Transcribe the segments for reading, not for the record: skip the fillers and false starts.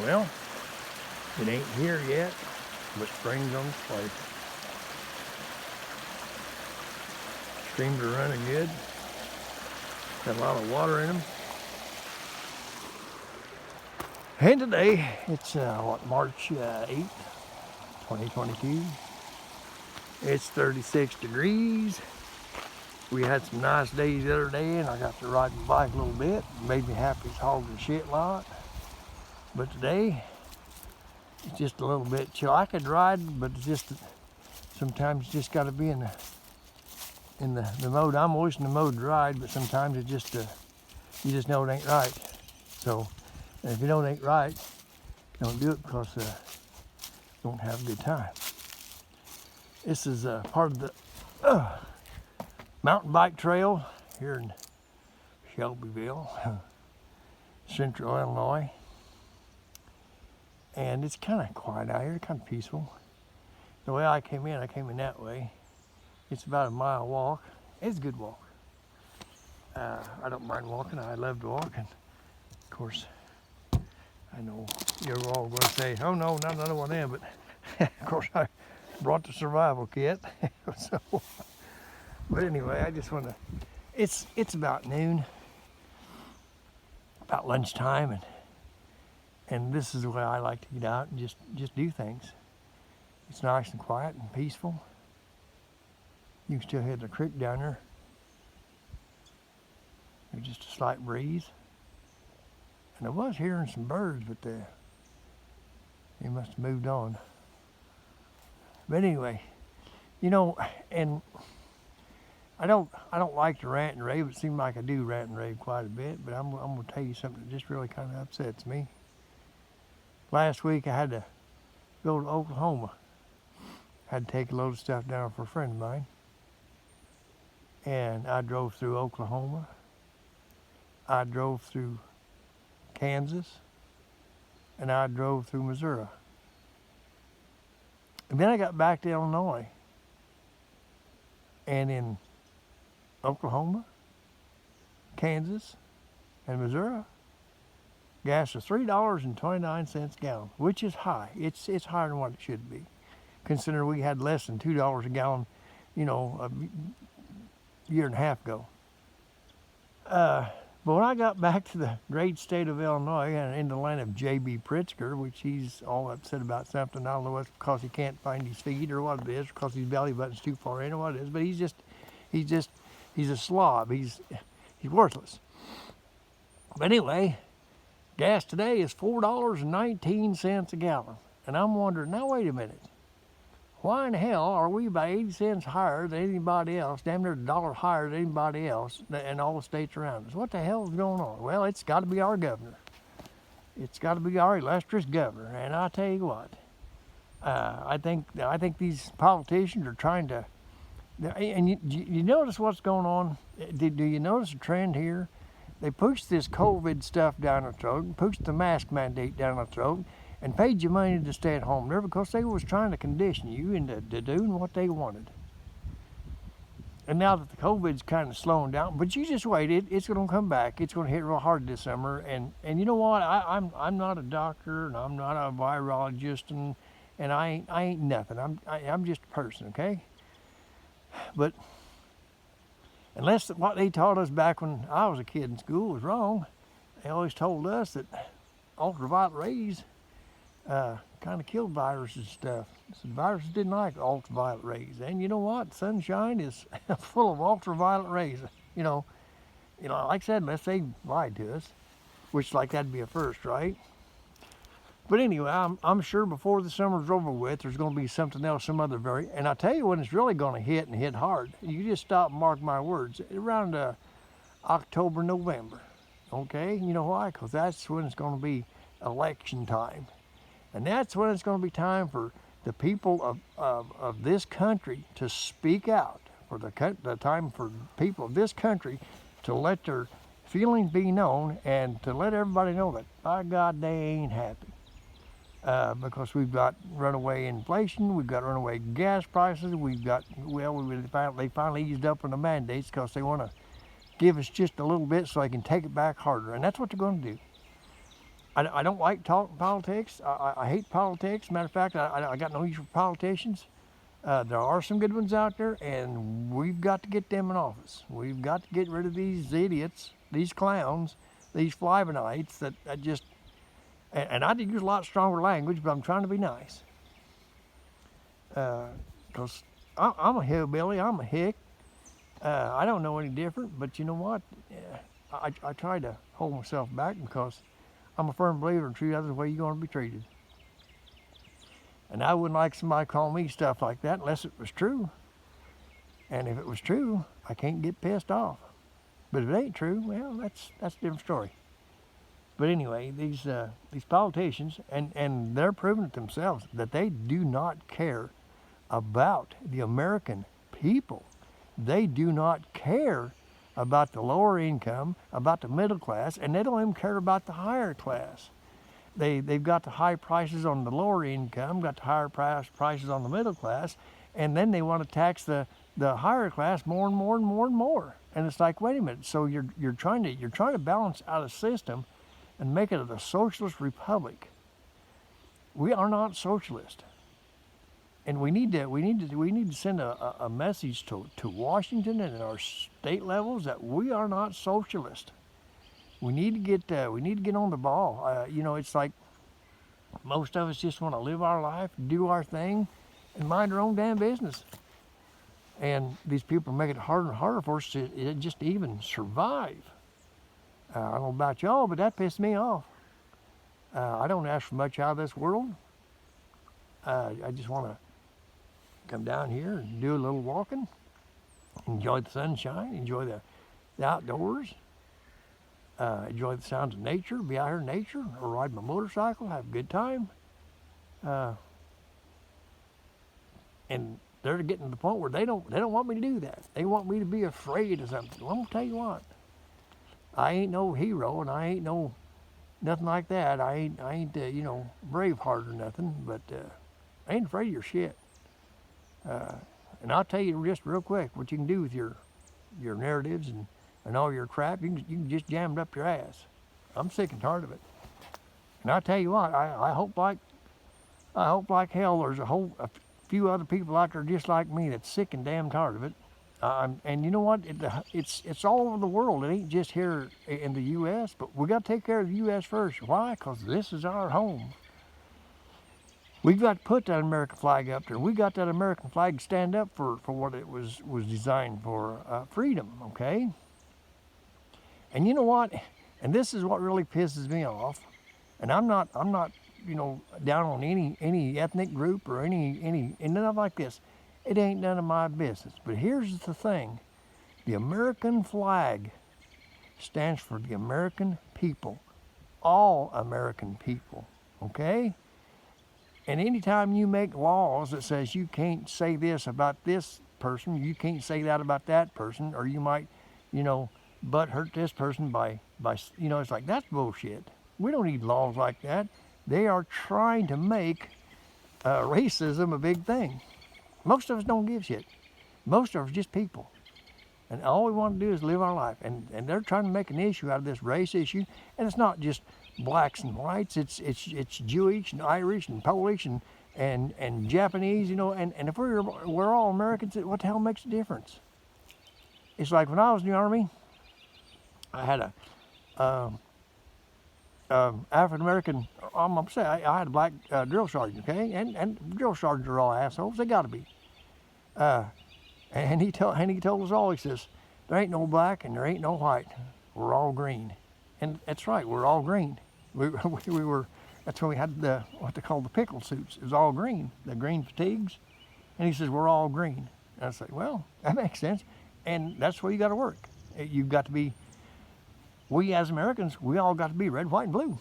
Well, it ain't here yet, but spring's on its way. Streams are running good. Got a lot of water in them. And today, it's March 8th, 2022. It's 36 degrees. We had some nice days the other day, and I got to ride my bike a little bit. It made me happy as hog and shit lot. But today, it's just a little bit chill. I could ride, but it's just sometimes you just got to be in the mode. I'm always in the mode to ride, but sometimes it just you just know it ain't right. So if you know it ain't right, don't do it because you don't have a good time. This is part of the mountain bike trail here in Shelbyville, Central Illinois. And it's kind of quiet out here, kind of peaceful. The way I came in that way. It's about a mile walk. It's a good walk. I don't mind walking. I love to walk. And of course, I know you're all going to say, oh no, not another one in, but of course I brought the survival kit. So, but anyway, I just want to, it's about noon, about lunchtime, and this is the way I like to get out and just do things. It's nice and quiet and peaceful. You can still hear the creek down there. There's just a slight breeze. And I was hearing some birds, but they must have moved on. But anyway, you know, and I don't like to rant and rave. It seems like I do rant and rave quite a bit, but I'm going to tell you something that just really kind of upsets me. Last week I had to go to Oklahoma. I had to take a load of stuff down for a friend of mine. And I drove through Oklahoma. I drove through Kansas. And I drove through Missouri. And then I got back to Illinois. And in Oklahoma, Kansas, and Missouri, gas is $3.29 a gallon, which is high. It's higher than what it should be, considering we had less than $2 a gallon, you know, a year and a half ago. But when I got back to the great state of Illinois and in the land of J.B. Pritzker, which he's all upset about something, I don't know what's because he can't find his feet or what it is, because his belly button's too far in or what it is, but he's a slob. He's worthless. But anyway, gas today is $4.19 a gallon. And I'm wondering, now wait a minute. Why in the hell are we about 80 cents higher than anybody else, damn near $1 higher than anybody else in all the states around us? What the hell is going on? Well, it's got to be our governor. It's got to be our illustrious governor. And I tell you what, I think these politicians are trying to, and you notice what's going on? Do you notice a trend here? They pushed this COVID stuff down our throat, pushed the mask mandate down our throat, and paid you money to stay at home there because they was trying to condition you into doing what they wanted. And now that the COVID's kind of slowing down, but you just wait, it's going to come back. It's going to hit real hard this summer. And you know what? I'm not a doctor, and I'm not a virologist, and I ain't nothing. I'm just a person, okay? But unless what they taught us back when I was a kid in school was wrong, they always told us that ultraviolet rays kind of killed viruses and stuff. So viruses didn't like ultraviolet rays. And you know what? Sunshine is full of ultraviolet rays. You know, like I said, unless they lied to us, which like that'd be a first, right? But anyway, I'm sure before the summer's over with, there's going to be something else, some other variant. And I tell you when it's really going to hit and hit hard. You just stop and mark my words. Around October, November. Okay? You know why? Because that's when it's going to be election time. And that's when it's going to be time for the people of this country to speak out. For the time for people of this country to let their feelings be known and to let everybody know that, by God, they ain't happy. Because we've got runaway inflation, we've got runaway gas prices, they finally eased up on the mandates because they want to give us just a little bit so they can take it back harder. And that's what they're going to do. I don't like talking politics. I hate politics. Matter of fact, I got no use for politicians. There are some good ones out there, and we've got to get them in office. We've got to get rid of these idiots, these clowns, these fly-by-nights that just, and I did use a lot stronger language, but I'm trying to be nice. Because I'm a hillbilly, I'm a hick. I don't know any different, but you know what? I try to hold myself back because I'm a firm believer in treat others the way you're going to be treated. And I wouldn't like somebody calling me stuff like that unless it was true. And if it was true, I can't get pissed off. But if it ain't true, well, that's a different story. But anyway, these politicians, and they're proving it themselves that they do not care about the American people. They do not care about the lower income, about the middle class, and they don't even care about the higher class. They've got the high prices on the lower income, got the higher prices on the middle class, and then they want to tax the higher class more and more and more and more. And it's like, wait a minute, so you're trying to balance out a system and make it a socialist republic. We are not socialist. And we need to send a message to Washington and our state levels that we are not socialist. We need to get on the ball. It's like most of us just want to live our life, do our thing, and mind our own damn business. And these people are making it harder and harder for us to just even survive. I don't know about y'all, but that pissed me off. I don't ask for much out of this world. I just want to come down here and do a little walking, enjoy the sunshine, enjoy the outdoors, enjoy the sounds of nature, be out here in nature, or ride my motorcycle, have a good time. And they're getting to the point where they don't want me to do that. They want me to be afraid of something. Well, I'm gonna tell you what, I ain't no hero, and I ain't no nothing like that. I ain't Braveheart or nothing, but I ain't afraid of your shit. And I'll tell you just real quick what you can do with your narratives and all your crap. You can just jam it up your ass. I'm sick and tired of it. And I'll tell you what, I hope like hell there's a few other people out there just like me that's sick and damn tired of it. And you know what? It's all over the world. It ain't just here in the U.S., but we got to take care of the U.S. first. Why? Because this is our home. We've got to put that American flag up there. We got that American flag to stand up for what it was designed for, freedom, okay? And you know what? And this is what really pisses me off. And I'm not down on any ethnic group or any nothing like this. It ain't none of my business. But here's the thing. The American flag stands for the American people. All American people, okay? And anytime you make laws that says you can't say this about this person, you can't say that about that person, or you might, butt hurt this person by it's like, that's bullshit. We don't need laws like that. They are trying to make racism a big thing. Most of us don't give a shit. Most of us are just people. And all we want to do is live our life. And they're trying to make an issue out of this race issue. And it's not just blacks and whites. It's Jewish and Irish and Polish and Japanese, and if we're all Americans, what the hell makes a difference? It's like when I was in the Army, I had a African American, I'm gonna say I had a black drill sergeant, okay? And drill sergeants are all assholes, they gotta be. And he told us all, he says, there ain't no black and there ain't no white. We're all green. And that's right, we're all green. We were, that's when we had what they call the pickle suits. It was all green, the green fatigues. And he says, we're all green. And I say, well, that makes sense. And that's where you gotta work. You've got to be, we as Americans, we all got to be red, white, and blue.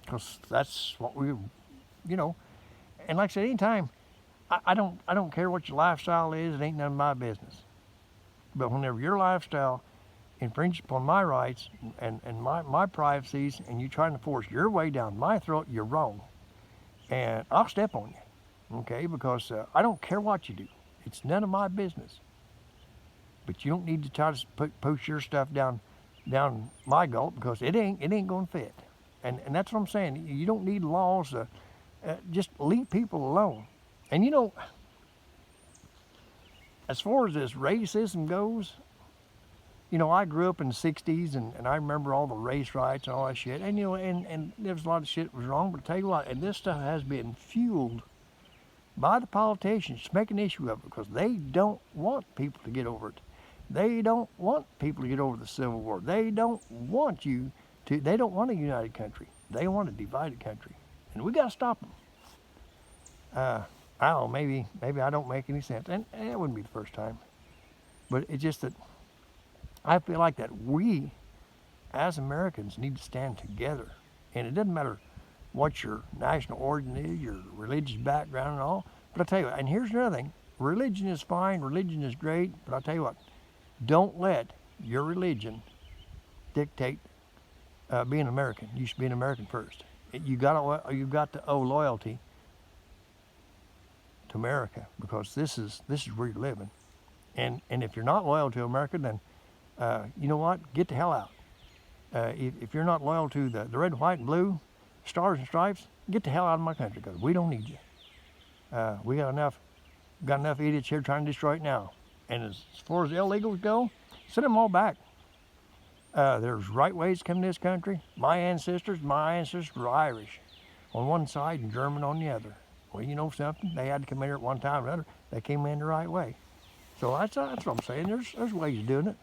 Because that's what we, and like I said, anytime, I don't care what your lifestyle is, it ain't none of my business. But whenever your lifestyle infringes upon my rights and my privacies, and you trying to force your way down my throat, you're wrong. And I'll step on you, okay? Because I don't care what you do. It's none of my business. But you don't need to try to push your stuff down my gullet, because it ain't gonna fit. And that's what I'm saying. You don't need laws. Just leave people alone. And as far as this racism goes, I grew up in the 60s and I remember all the race riots and all that shit. And there was a lot of shit that was wrong. But I'll tell you what, and this stuff has been fueled by the politicians to make an issue of it because they don't want people to get over it. They don't want people to get over the Civil War. They don't want they don't want a united country. They want a divided country. And we got to stop them. I don't know, maybe I don't make any sense. And it wouldn't be the first time. But it's just that I feel like that we, as Americans, need to stand together. And it doesn't matter what your national origin is, your religious background and all. But I tell you what, and here's another thing. Religion is fine, religion is great, but I tell you what, don't let your religion dictate being American. You should be an American first. You got to owe loyalty to America because this is where you're living. And if you're not loyal to America, then you know what? Get the hell out. If you're not loyal to the red, white, and blue, stars and stripes, get the hell out of my country because we don't need you. We got enough idiots here trying to destroy it now. And as far as the illegals go, send them all back. There's right ways to come to this country. My ancestors were Irish on one side and German on the other. Well, you know something? They had to come in here at one time or another. They came in the right way. So that's what I'm saying. There's ways of doing it.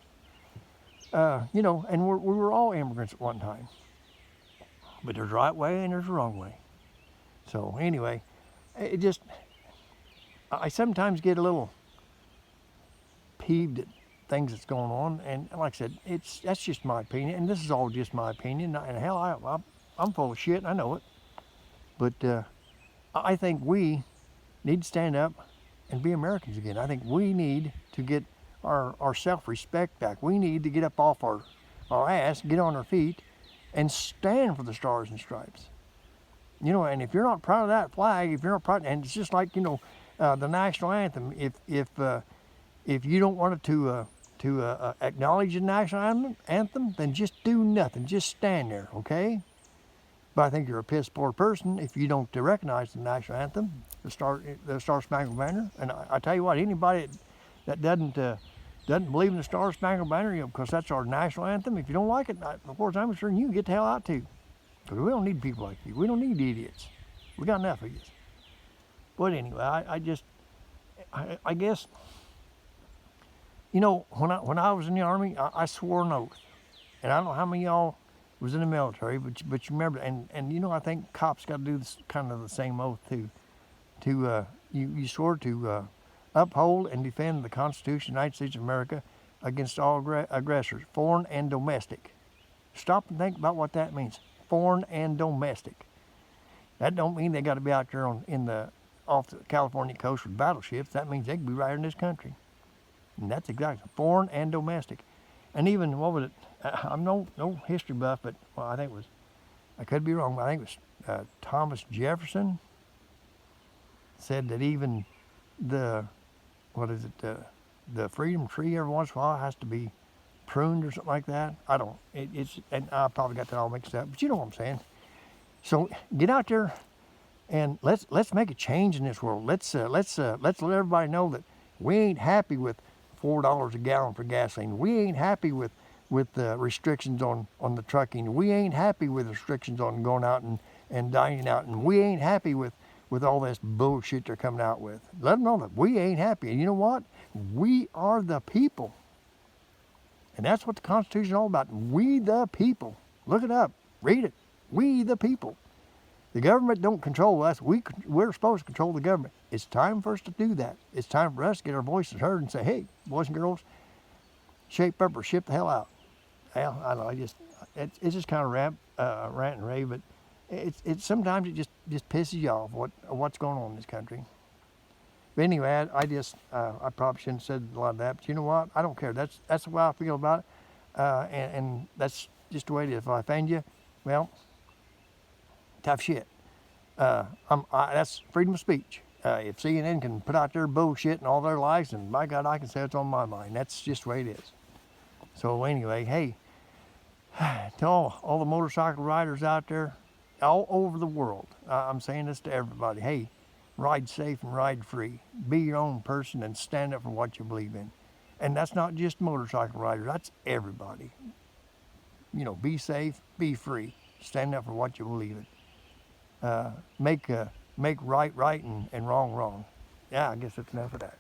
And we were all immigrants at one time. But there's a right way and there's a wrong way. So anyway, I sometimes get a little peeved at things that's going on. And like I said, that's just my opinion. And this is all just my opinion. And hell, I'm full of shit. I know it. But I think we need to stand up and be Americans again. I think we need to get our self-respect back. We need to get up off our ass, get on our feet, and stand for the stars and stripes. And if you're not proud of that flag, if you're not proud, and it's just like the national anthem. If you don't want it to acknowledge the national anthem, then just do nothing. Just stand there, okay? But I think you're a piss poor person if you don't recognize the national anthem, the Star Spangled Banner. And I tell you what, anybody that doesn't believe in the Star Spangled Banner, because that's our national anthem, if you don't like it, before I'm concerned, you can get the hell out too. Because we don't need people like you. We don't need idiots. We got enough of you. But anyway, I guess, when I was in the Army, I swore an oath. And I don't know how many of y'all was in the military, but you remember, and I think cops got to do this, kind of the same oath too. You swore to uphold and defend the Constitution of the United States of America against all aggressors, foreign and domestic. Stop and think about what that means, foreign and domestic. That don't mean they got to be out there off the California coast with battleships. That means they could be right in this country. And that's exactly foreign and domestic. And even, what was it? I'm no history buff, but I could be wrong, but I think it was Thomas Jefferson said that even the freedom tree every once in a while has to be pruned or something like that. And I probably got that all mixed up, but you know what I'm saying. So get out there and let's make a change in this world. Let's let everybody know that we ain't happy with $4 a gallon for gasoline. We ain't happy with restrictions on the trucking. We ain't happy with restrictions on going out and dining out. And we ain't happy with all this bullshit they're coming out with. Let them know that we ain't happy. And you know what? We are the people. And that's what the Constitution is all about. We the people. Look it up. Read it. We the people. The government don't control us. We're supposed to control the government. It's time for us to do that. It's time for us to get our voices heard and say, hey, boys and girls, shape up or ship the hell out. Well, I don't know. It's just kind of rant and rave, but it's sometimes it just pisses you off what's going on in this country. But anyway, I probably shouldn't have said a lot of that. But you know what? I don't care. That's the way I feel about it, and that's just the way it is. If I offend you, well, tough shit. That's freedom of speech. If CNN can put out their bullshit and all their lies, then by God, I can say it's on my mind. That's just the way it is. So anyway, hey, To all the motorcycle riders out there, all over the world, I'm saying this to everybody. Hey, ride safe and ride free. Be your own person and stand up for what you believe in. And that's not just motorcycle riders, that's everybody. Be safe, be free, stand up for what you believe in. Make right right and wrong wrong. Yeah, I guess that's enough of that.